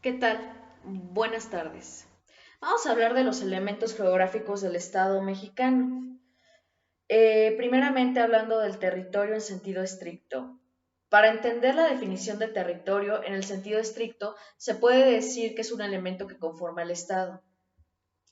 ¿Qué tal? Buenas tardes. Vamos a hablar de los elementos geográficos del Estado mexicano. Primeramente hablando del territorio en sentido estricto. Para entender la definición de territorio en el sentido estricto, se puede decir que es un elemento que conforma el Estado.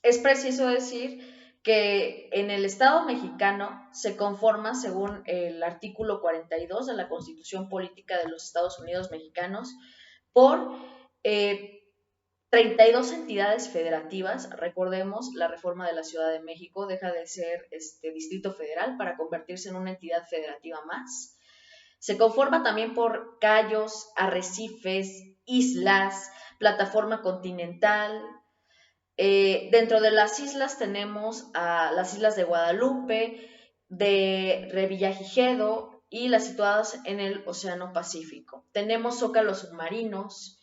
Es preciso decir que en el Estado mexicano se conforma, según el artículo 42 de la Constitución Política de los Estados Unidos Mexicanos, por eh, 32 entidades federativas. Recordemos, la reforma de la Ciudad de México deja de ser distrito federal para convertirse en una entidad federativa más. Se conforma también por cayos, arrecifes, islas, plataforma continental. Dentro de las islas tenemos a las islas de Guadalupe, de Revillagigedo y las situadas en el Océano Pacífico. Tenemos zócalos submarinos,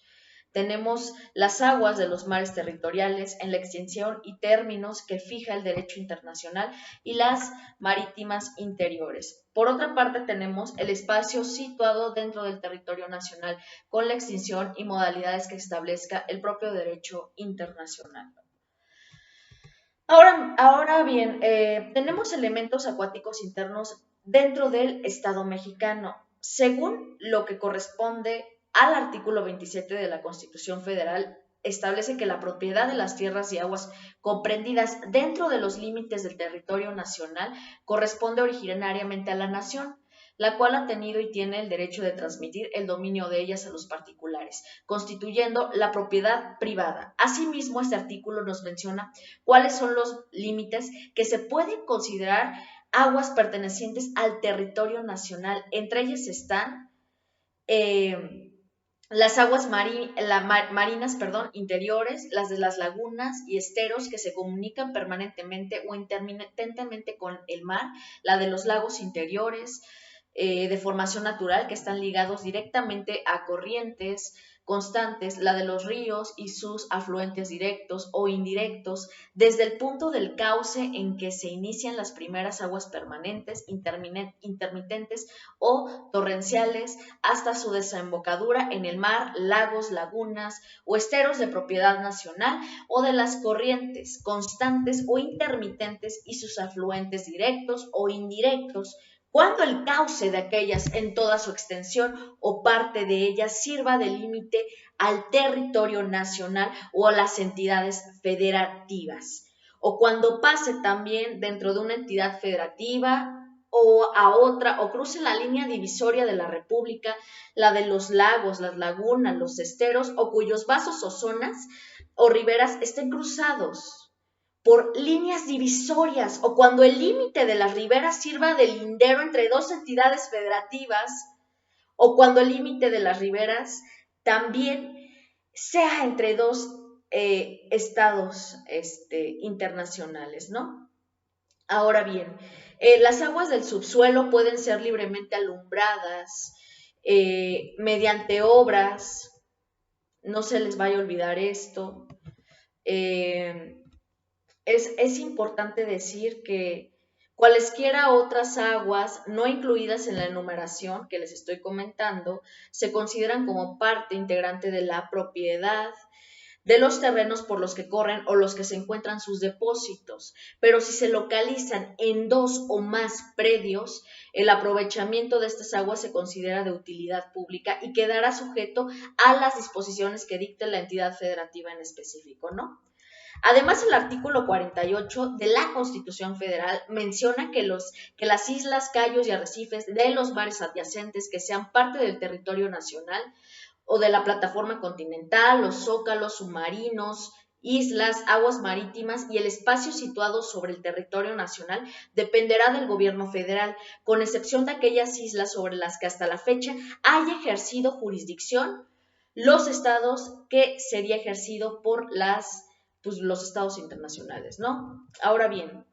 tenemos las aguas de los mares territoriales en la extensión y términos que fija el derecho internacional y las marítimas interiores. Por otra parte, tenemos el espacio situado dentro del territorio nacional con la extensión y modalidades que establezca el propio derecho internacional. Ahora bien, tenemos elementos acuáticos internos dentro del Estado mexicano, según lo que corresponde al artículo 27 de la Constitución Federal. Establece que la propiedad de las tierras y aguas comprendidas dentro de los límites del territorio nacional corresponde originariamente a la nación, la cual ha tenido y tiene el derecho de transmitir el dominio de ellas a los particulares, constituyendo la propiedad privada. Asimismo, este artículo nos menciona cuáles son los límites que se pueden considerar aguas pertenecientes al territorio nacional. Entre ellas están las aguas marinas interiores, las de las lagunas y esteros que se comunican permanentemente o intermitentemente con el mar, la de los lagos interiores, de formación natural que están ligados directamente a corrientes constantes, la de los ríos y sus afluentes directos o indirectos, desde el punto del cauce en que se inician las primeras aguas permanentes, intermitentes o torrenciales, hasta su desembocadura en el mar, lagos, lagunas o esteros de propiedad nacional, o de las corrientes constantes o intermitentes y sus afluentes directos o indirectos, cuando el cauce de aquellas en toda su extensión o parte de ellas sirva de límite al territorio nacional o a las entidades federativas, o cuando pase también dentro de una entidad federativa o a otra, o cruce la línea divisoria de la República, la de los lagos, las lagunas, los esteros, o cuyos vasos o zonas o riberas estén cruzados por líneas divisorias, o cuando el límite de las riberas sirva de lindero entre dos entidades federativas, o cuando el límite de las riberas también sea entre dos estados internacionales, ¿no? Ahora bien, las aguas del subsuelo pueden ser libremente alumbradas mediante obras, no se les vaya a olvidar esto. Eh, es importante decir que cualesquiera otras aguas no incluidas en la enumeración que les estoy comentando se consideran como parte integrante de la propiedad de los terrenos por los que corren o los que se encuentran sus depósitos, pero si se localizan en dos o más predios, el aprovechamiento de estas aguas se considera de utilidad pública y quedará sujeto a las disposiciones que dicte la entidad federativa en específico, ¿no? Además, el artículo 48 de la Constitución Federal menciona que las islas, cayos y arrecifes de los mares adyacentes que sean parte del territorio nacional o de la plataforma continental, los zócalos submarinos, islas, aguas marítimas y el espacio situado sobre el territorio nacional dependerá del gobierno federal, con excepción de aquellas islas sobre las que hasta la fecha haya ejercido jurisdicción los estados, que sería ejercido por los estados internacionales, ¿no? Ahora bien,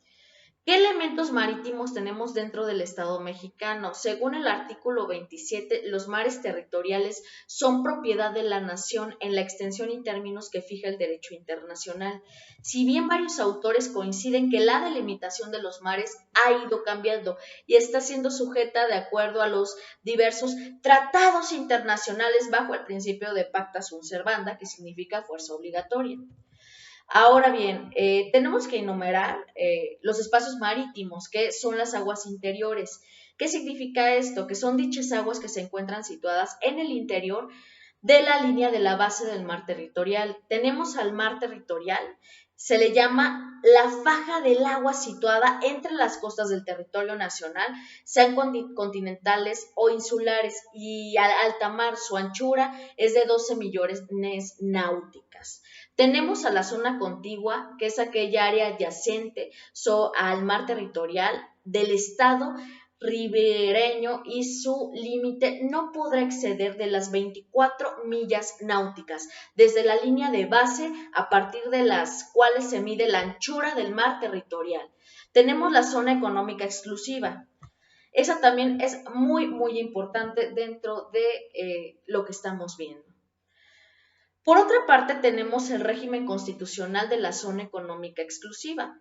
¿Qué elementos marítimos tenemos dentro del Estado mexicano? Según el artículo 27, los mares territoriales son propiedad de la nación en la extensión y términos que fija el derecho internacional. Si bien varios autores coinciden que la delimitación de los mares ha ido cambiando y está siendo sujeta de acuerdo a los diversos tratados internacionales bajo el principio de pacta sunt servanda, que significa fuerza obligatoria. Ahora bien, tenemos que enumerar los espacios marítimos, que son las aguas interiores. ¿Qué significa esto? Que son dichas aguas que se encuentran situadas en el interior de la línea de la base del mar territorial. Tenemos al mar territorial, se le llama la faja del agua situada entre las costas del territorio nacional, sean continentales o insulares, y al alta mar su anchura es de 12 millones náuticas. Tenemos a la zona contigua, que es aquella área adyacente al mar territorial del estado ribereño, y su límite no podrá exceder de las 24 millas náuticas, desde la línea de base a partir de las cuales se mide la anchura del mar territorial. Tenemos la zona económica exclusiva. Esa también es muy, muy importante dentro de lo que estamos viendo. Por otra parte, tenemos el régimen constitucional de la zona económica exclusiva,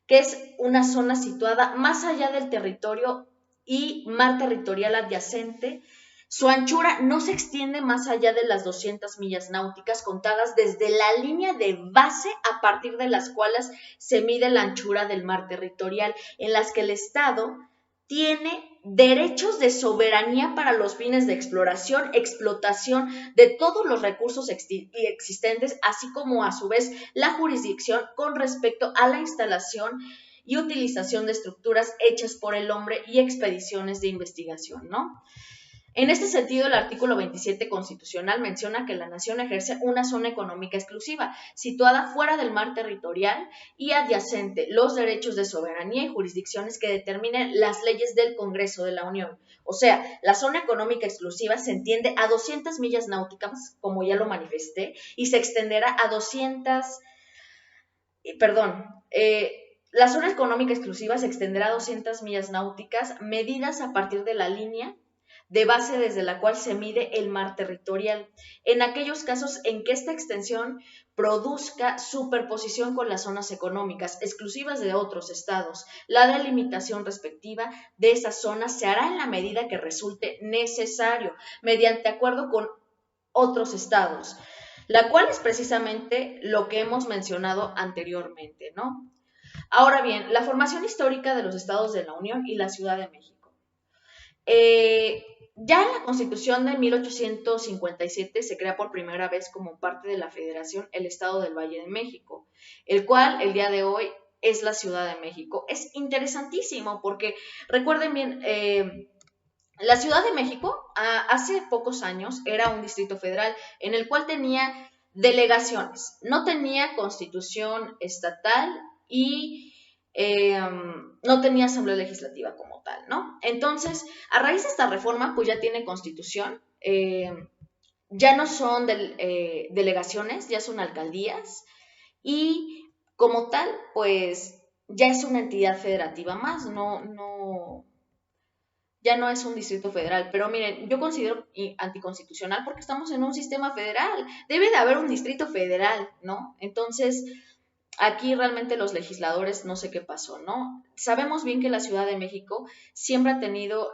que es una zona situada más allá del territorio y mar territorial adyacente. Su anchura no se extiende más allá de las 200 millas náuticas contadas desde la línea de base a partir de las cuales se mide la anchura del mar territorial, en las que el Estado tiene derechos de soberanía para los fines de exploración, explotación de todos los recursos existentes, así como a su vez la jurisdicción con respecto a la instalación y utilización de estructuras hechas por el hombre y expediciones de investigación, ¿no? En este sentido, el artículo 27 constitucional menciona que la nación ejerce una zona económica exclusiva, situada fuera del mar territorial y adyacente, los derechos de soberanía y jurisdicciones que determinen las leyes del Congreso de la Unión. O sea, la zona económica exclusiva se entiende a 200 millas náuticas, como ya lo manifesté, y se extenderá a la zona económica exclusiva se extenderá a 200 millas náuticas, medidas a partir de la línea de base desde la cual se mide el mar territorial, en aquellos casos en que esta extensión produzca superposición con las zonas económicas exclusivas de otros estados. La delimitación respectiva de esas zonas se hará en la medida que resulte necesario, mediante acuerdo con otros estados, la cual es precisamente lo que hemos mencionado anteriormente, ¿no? Ahora bien, la formación histórica de los estados de la Unión y la Ciudad de México. Ya en la Constitución de 1857 se crea por primera vez como parte de la Federación el Estado del Valle de México, el cual el día de hoy es la Ciudad de México. Es interesantísimo porque recuerden bien, la Ciudad de México hace pocos años era un distrito federal en el cual tenía delegaciones, no tenía constitución estatal y no tenía asamblea legislativa como tal, ¿no? Entonces, a raíz de esta reforma, pues ya tiene constitución, ya no son delegaciones, ya son alcaldías y como tal, pues ya es una entidad federativa más, ya no es un distrito federal. Pero miren, yo considero anticonstitucional porque estamos en un sistema federal. Debe de haber un distrito federal, ¿no? Entonces, aquí realmente los legisladores no sé qué pasó, ¿no? Sabemos bien que la Ciudad de México siempre ha tenido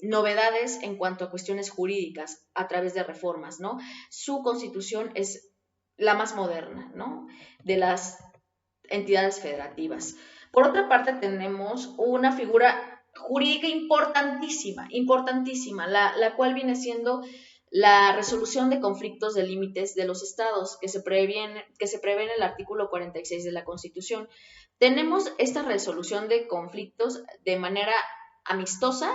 novedades en cuanto a cuestiones jurídicas a través de reformas, ¿no? Su constitución es la más moderna, ¿no? De las entidades federativas. Por otra parte, tenemos una figura jurídica importantísima, importantísima, la cual viene siendo la resolución de conflictos de límites de los estados que se prevé en el artículo 46 de la Constitución. Tenemos esta resolución de conflictos de manera amistosa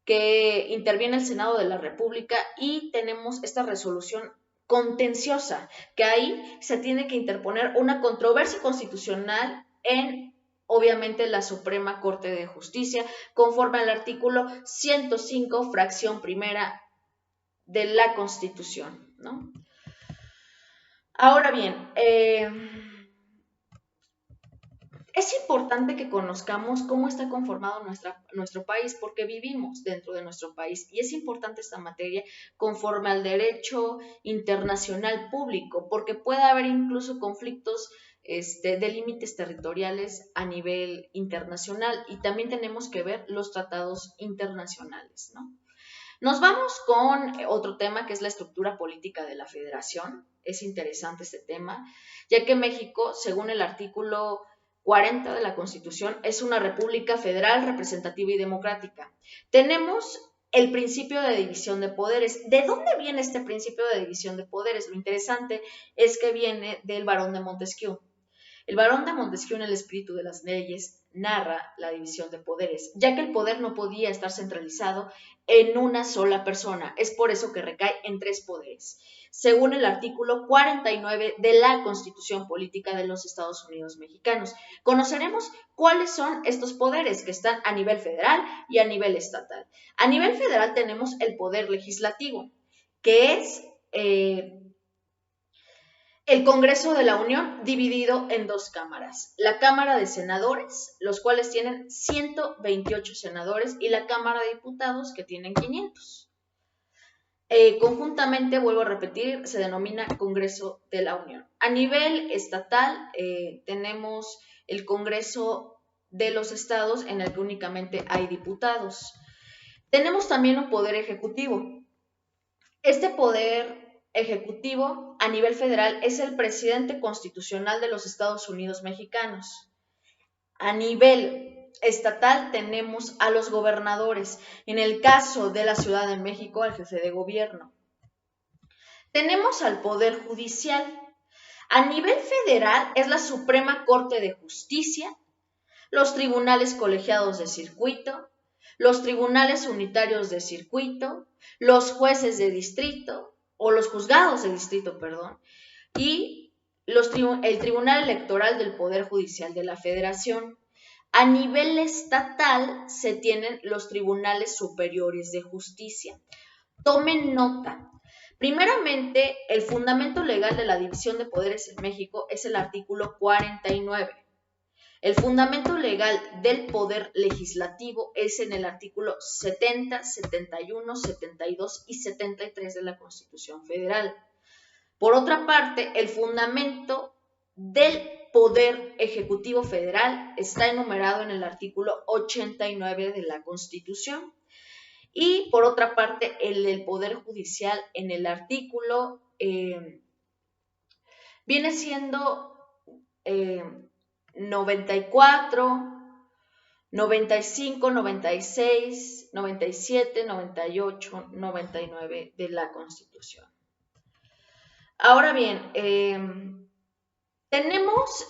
que interviene el Senado de la República, y tenemos esta resolución contenciosa, que ahí se tiene que interponer una controversia constitucional en, obviamente, la Suprema Corte de Justicia, conforme al artículo 105, fracción primera de la Constitución, ¿no? Ahora bien, Es importante que conozcamos cómo está conformado nuestro país, porque vivimos dentro de nuestro país y es importante esta materia conforme al derecho internacional público, porque puede haber incluso conflictos de límites territoriales a nivel internacional y también tenemos que ver los tratados internacionales, ¿no? Nos vamos con otro tema que es la estructura política de la federación. Es interesante este tema, ya que México, según el artículo 40 de la Constitución, es una república federal, representativa y democrática. Tenemos el principio de división de poderes. ¿De dónde viene este principio de división de poderes? Lo interesante es que viene del Barón de Montesquieu. El Barón de Montesquieu en el espíritu de las leyes narra la división de poderes, ya que el poder no podía estar centralizado en una sola persona. Es por eso que recae en 3 poderes, según el artículo 49 de la Constitución Política de los Estados Unidos Mexicanos. Conoceremos cuáles son estos poderes que están a nivel federal y a nivel estatal. A nivel federal tenemos el poder legislativo, que es el Congreso de la Unión dividido en 2 cámaras, la Cámara de Senadores, los cuales tienen 128 senadores, y la Cámara de Diputados, que tienen 500. Conjuntamente, vuelvo a repetir, se denomina Congreso de la Unión. A nivel estatal, tenemos el Congreso de los Estados, en el que únicamente hay diputados. Tenemos también un poder ejecutivo. Este poder ejecutivo a nivel federal es el presidente constitucional de los Estados Unidos mexicanos. A nivel estatal tenemos a los gobernadores. En el caso de la Ciudad de México, al jefe de gobierno. Tenemos al Poder Judicial. A nivel federal es la Suprema Corte de Justicia, los tribunales colegiados de circuito, los tribunales unitarios de circuito, los jueces de distrito, o los juzgados de distrito, perdón, y el Tribunal Electoral del Poder Judicial de la Federación. A nivel estatal se tienen los tribunales superiores de justicia. Tomen nota. Primeramente, el fundamento legal de la división de poderes en México es el artículo 49. El fundamento legal del poder legislativo es en el artículo 70, 71, 72 y 73 de la Constitución Federal. Por otra parte, el fundamento del poder ejecutivo federal está enumerado en el artículo 89 de la Constitución. Y por otra parte, el del poder judicial en el artículo viene siendo 94, 95, 96, 97, 98, 99 de la Constitución. Ahora bien, tenemos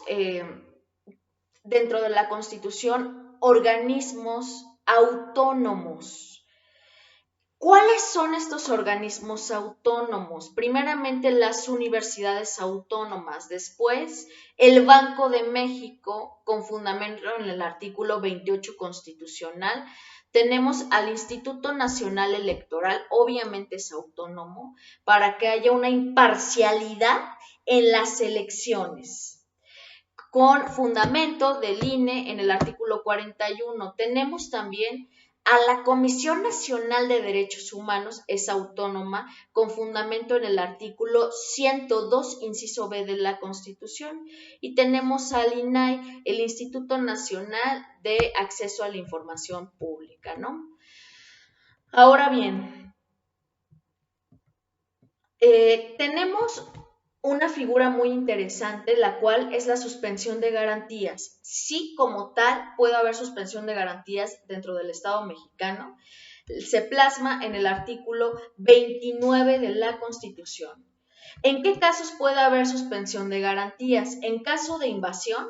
dentro de la Constitución organismos autónomos. ¿Cuáles son estos organismos autónomos? Primeramente, las universidades autónomas, después el Banco de México, con fundamento en el artículo 28 constitucional. Tenemos al Instituto Nacional Electoral, obviamente es autónomo, para que haya una imparcialidad en las elecciones. Con fundamento del INE en el artículo 41, tenemos también a la Comisión Nacional de Derechos Humanos, es autónoma, con fundamento en el artículo 102, inciso B de la Constitución. Y tenemos al INAI, el Instituto Nacional de Acceso a la Información Pública, ¿no? Ahora bien, tenemos una figura muy interesante, la cual es la suspensión de garantías. Sí, como tal, puede haber suspensión de garantías dentro del Estado mexicano. Se plasma en el artículo 29 de la Constitución. ¿En qué casos puede haber suspensión de garantías? En caso de invasión,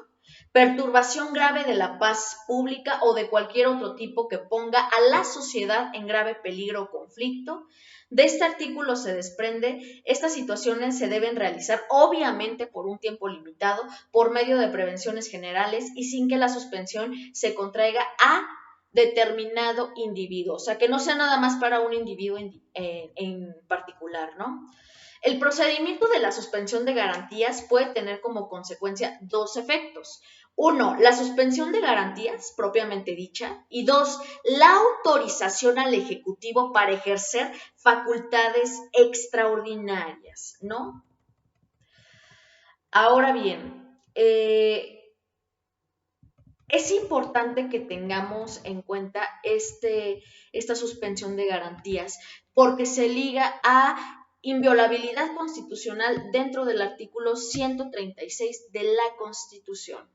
perturbación grave de la paz pública o de cualquier otro tipo que ponga a la sociedad en grave peligro o conflicto. De este artículo se desprende, estas situaciones se deben realizar obviamente por un tiempo limitado, por medio de prevenciones generales y sin que la suspensión se contraiga determinado individuo, o sea, que no sea nada más para un individuo en particular, ¿no? El procedimiento de la suspensión de garantías puede tener como consecuencia dos efectos. Uno, la suspensión de garantías propiamente dicha. Y dos, la autorización al Ejecutivo para ejercer facultades extraordinarias, ¿no? Ahora bien, es importante que tengamos en cuenta esta suspensión de garantías porque se liga a inviolabilidad constitucional dentro del artículo 136 de la Constitución.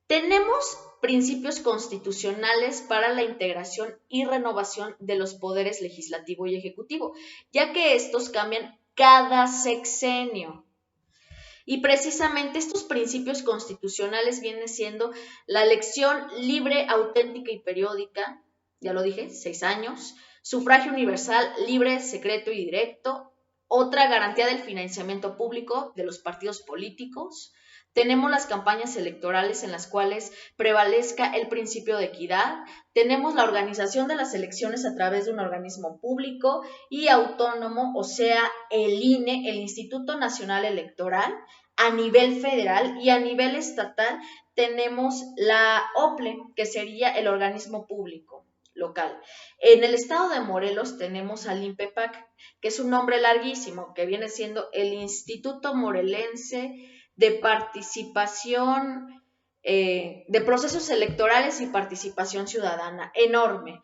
Tenemos principios constitucionales para la integración y renovación de los poderes legislativo y ejecutivo, ya que estos cambian cada sexenio. Y precisamente estos principios constitucionales vienen siendo la elección libre, auténtica y periódica, ya lo dije, 6 años, sufragio universal, libre, secreto y directo, otra garantía del financiamiento público de los partidos políticos. Tenemos las campañas electorales en las cuales prevalezca el principio de equidad. Tenemos la organización de las elecciones a través de un organismo público y autónomo, o sea, el INE, el Instituto Nacional Electoral, a nivel federal, y a nivel estatal tenemos la OPLE, que sería el organismo público local. En el estado de Morelos tenemos al INPEPAC, que es un nombre larguísimo, que viene siendo el Instituto Morelense de Participación, de Procesos Electorales y Participación Ciudadana, enorme.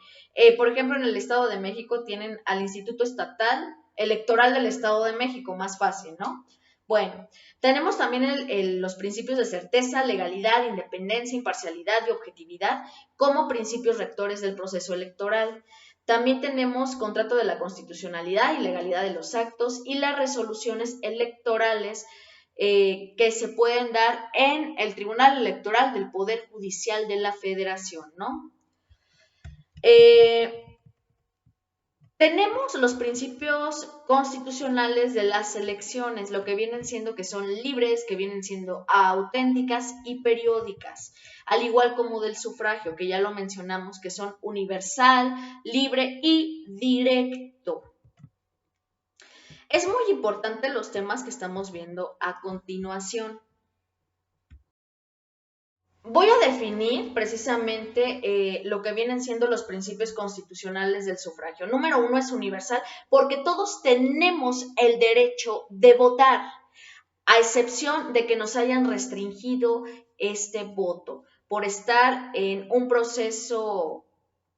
Por ejemplo, en el Estado de México tienen al Instituto Estatal Electoral del Estado de México, más fácil, ¿no? Bueno, tenemos también los principios de certeza, legalidad, independencia, imparcialidad y objetividad como principios rectores del proceso electoral. También tenemos contrato de la constitucionalidad y legalidad de los actos y las resoluciones electorales que se pueden dar en el Tribunal Electoral del Poder Judicial de la Federación, ¿no? Tenemos los principios constitucionales de las elecciones, lo que vienen siendo que son libres, que vienen siendo auténticas y periódicas, al igual como del sufragio, que ya lo mencionamos, que son universal, libre y directo. Es muy importante los temas que estamos viendo a continuación. Voy a definir precisamente lo que vienen siendo los principios constitucionales del sufragio. Número 1 es universal porque todos tenemos el derecho de votar, a excepción de que nos hayan restringido este voto por estar en un proceso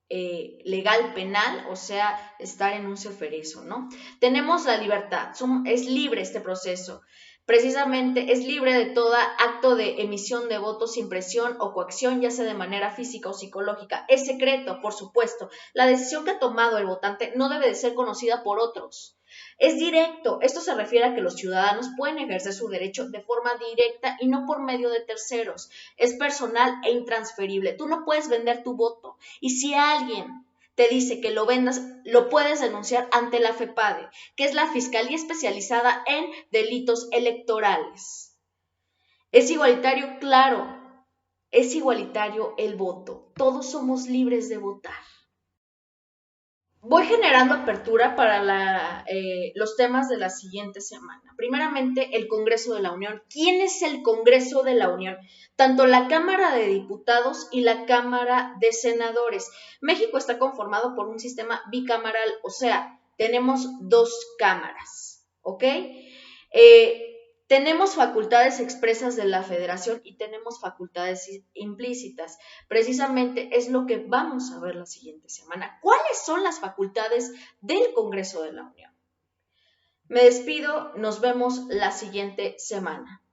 legal penal, o sea, estar en un ceferezo, ¿no? Tenemos la libertad, es libre este proceso. Precisamente es libre de todo acto de emisión de votos sin presión o coacción, ya sea de manera física o psicológica. Es secreto, por supuesto. La decisión que ha tomado el votante no debe de ser conocida por otros. Es directo. Esto se refiere a que los ciudadanos pueden ejercer su derecho de forma directa y no por medio de terceros. Es personal e intransferible. Tú no puedes vender tu voto. Y si alguien te dice que lo vendas, lo puedes denunciar ante la FEPADE, que es la Fiscalía Especializada en Delitos Electorales. ¿Es igualitario? Claro, es igualitario el voto. Todos somos libres de votar. Voy generando apertura para los temas de la siguiente semana. Primeramente, el Congreso de la Unión. ¿Quién es el Congreso de la Unión? Tanto la Cámara de Diputados y la Cámara de Senadores. México está conformado por un sistema bicameral, o sea, tenemos 2 cámaras, ¿ok? Tenemos facultades expresas de la Federación y tenemos facultades implícitas. Precisamente es lo que vamos a ver la siguiente semana. ¿Cuáles son las facultades del Congreso de la Unión? Me despido, nos vemos la siguiente semana.